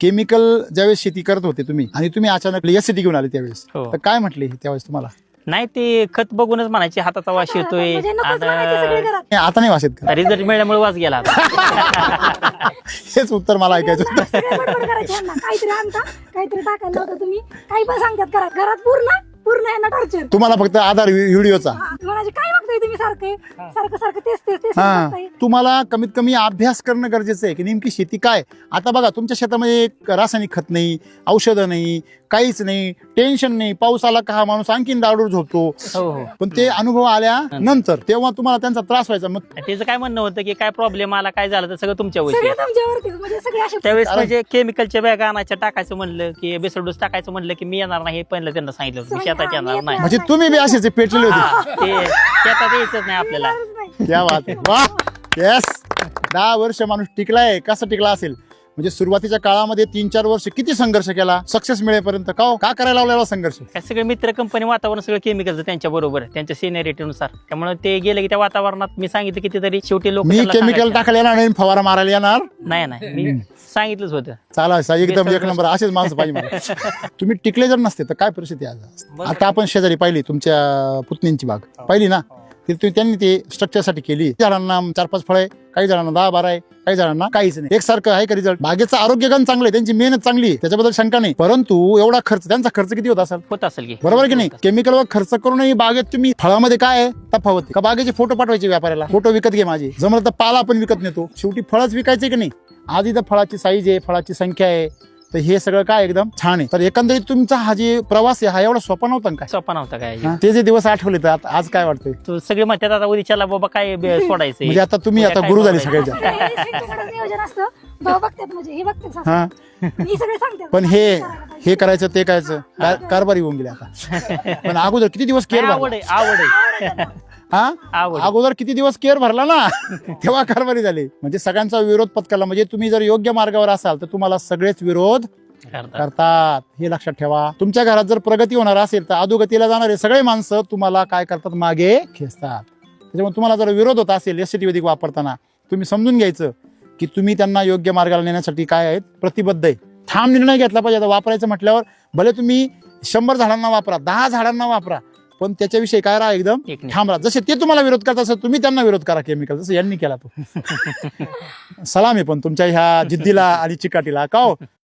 Chemical ज्यावेळेस शेती करत होते तुम्ही आणि तुम्ही अचानक एसिडी घेऊन आले त्यावेळेस हो. तर काय म्हटले त्यावेळेस तुम्हाला? नाही ते खत बघूनच म्हणायचे हाताचा वास येतोय. म्हणजे नकोच म्हणायचे सगळे घरात. नाही, आता नाही वाचत का? रिझल्ट मिळाल्यामुळे वास गेला आता. हेच उत्तर मला ऐकायचं होतं. सगळे बडबड करायचे यांना. काहीतरी आणता काहीतरी टाकायला होतं तुम्ही काही पण सांगतात घरात पूर्ण यांना टॉर्चर. तुम्हाला फक्त आधार व्हिडिओचा. म्हणायचे काय बघताय तुम्ही सारखं तेच हा बघताय. तुम्हाला कमीत कमी अभ्यास करणं गरजेचं आहे की नेमकी शेती काय. आता बघा तुमच्या शेतामध्ये एक रासायनिक खत नाही, औषधं नाही, काहीच नाही, टेन्शन नाही. पाऊस आला का हा माणूस आणखीन दारूड झोपतो. हो हो. पण ते अनुभव आल्यानंतर तेव्हा तुम्हाला त्यांचा त्रास व्हायचा. मग त्याचं काय म्हणणं होतं की काय प्रॉब्लेम आला काय झालं तर सगळं तुमच्या सगळे वरती. तुमच्यावरतीच म्हणजे सगळे असे त्यावेळेस म्हणजे केमिकलच्या बॅग आणायच्या टाकायचं म्हणलं की बेसल डोस टाकायचं म्हणलं की मी येणार नाही हे पहिलं त्यांना सांगितलं होतं. मी शेतात येणार नाही. म्हणजे तुम्ही बी असेच पेटलेले होते. हा, ते शेतात यायचंच नाही आपल्याला. क्या बात आहे. वा येस. 10 वर्ष माणूस टिकलाय. कसा टिकला असेल म्हणजे सुरुवातीच्या काळामध्ये 3-4 वर्ष किती संघर्ष केला सक्सेस मिळेपर्यंत. का करायला लावलेला संघर्ष? काय सगळे मित्र कंपनी वातावरण सगळं केमिकलचं त्यांच्या बरोबर त्यांच्या सिनियरिटीनुसार. त्यामुळे ते गेले की त्या वातावरणात मी सांगितलं कितीतरी शेवटी लोक मी केमिकल टाकायला येणार नाही, फवारा मारायला येणार नाही मी सांगितलंच होतं. चाला एकदम एक नंबर. असेच माणसं पाहिजे मला. तुम्ही टिकले जर नसते तर काय परिस्थिती आज? आता आपण शेजारी पाहिली तुमच्या पुतणींची बाग पाहिली ना. त्यांनी ते स्ट्रक्चरसाठी केली. झाडांना 4-5 फळे, काही जणांना 10-12 आहे, काही जणांना काहीच नाही. एकसारखं आहे का रिझल्ट? बागेचं आरोग्य गण चांगलं आहे, त्यांची मेहनत चांगली आहे, त्याच्याबद्दल शंका नाही. परंतु एवढा खर्च, त्यांचा खर्च किती होत असेल की बरोबर की नाही? केमिकलवर खर्च करूनही बागेत तुम्ही फळामध्ये काय आहे तफावत आहे का? बागेचे फोटो पाठवायचे व्यापाऱ्याला, फोटो विकत घे माझे, जमलं तर पाला आपण विकत नेतो. शेवटी फळच विकायचे की नाही. आज इथं फळाची साईज आहे, फळाची संख्या आहे, तर हे सगळं काय एकदम छान आहे. तर एकंदरीत तुमचा हा जे प्रवास आहे हा एवढा सोपा नव्हता काय? सोपा नव्हता काय. ते जे दिवस आठवले तर आज काय वाटतंय? तो सगळे म्हणतात आता उद्याच्याला बाबा काय सोडायचं म्हणजे आता तुम्ही आता गुरु झाले सगळ्याच्या. नियोजन असतं भाऊ बघतात म्हणजे हे बघतात सासू. हा मी सगळे सांगते पण हे करायचं ते करायचं कारभारी होऊन गेले आता. पण अगोदर किती दिवस केअर आवड आहे. हा आवड. अगोदर किती दिवस केअर भरला ना तेव्हा कारभारी झाले. म्हणजे सगळ्यांचा विरोध पत्करला. म्हणजे तुम्ही जर योग्य मार्गावर असाल तर तुम्हाला सगळेच विरोध करतात. हे लक्षात ठेवा. तुमच्या घरात जर प्रगती होणार असेल तर अधोगतीला जाणारे सगळे माणसं तुम्हाला काय करतात? मागे खेचतात. त्याच्यामुळे तुम्हाला जर विरोध होत असेल एसटी वैदिक वापरताना तुम्ही समजून घ्यायचं की तुम्ही त्यांना योग्य मार्गाला नेण्यासाठी काय आहेत प्रतिबद्ध आहे. ठाम निर्णय घेतला पाहिजे. आता वापरायचं म्हटल्यावर भले तुम्ही 100 झाडांना वापरा, 10 झाडांना वापरा, पण त्याच्याविषयी काय राहा एकदम ठाम राहा. जसे ते तुम्हाला विरोध करतात असं तुम्ही त्यांना विरोध करा. केमिकल जसं यांनी केला तो. सलाम आहे पण तुमच्या ह्या जिद्दीला आणि चिकाटीला का हो.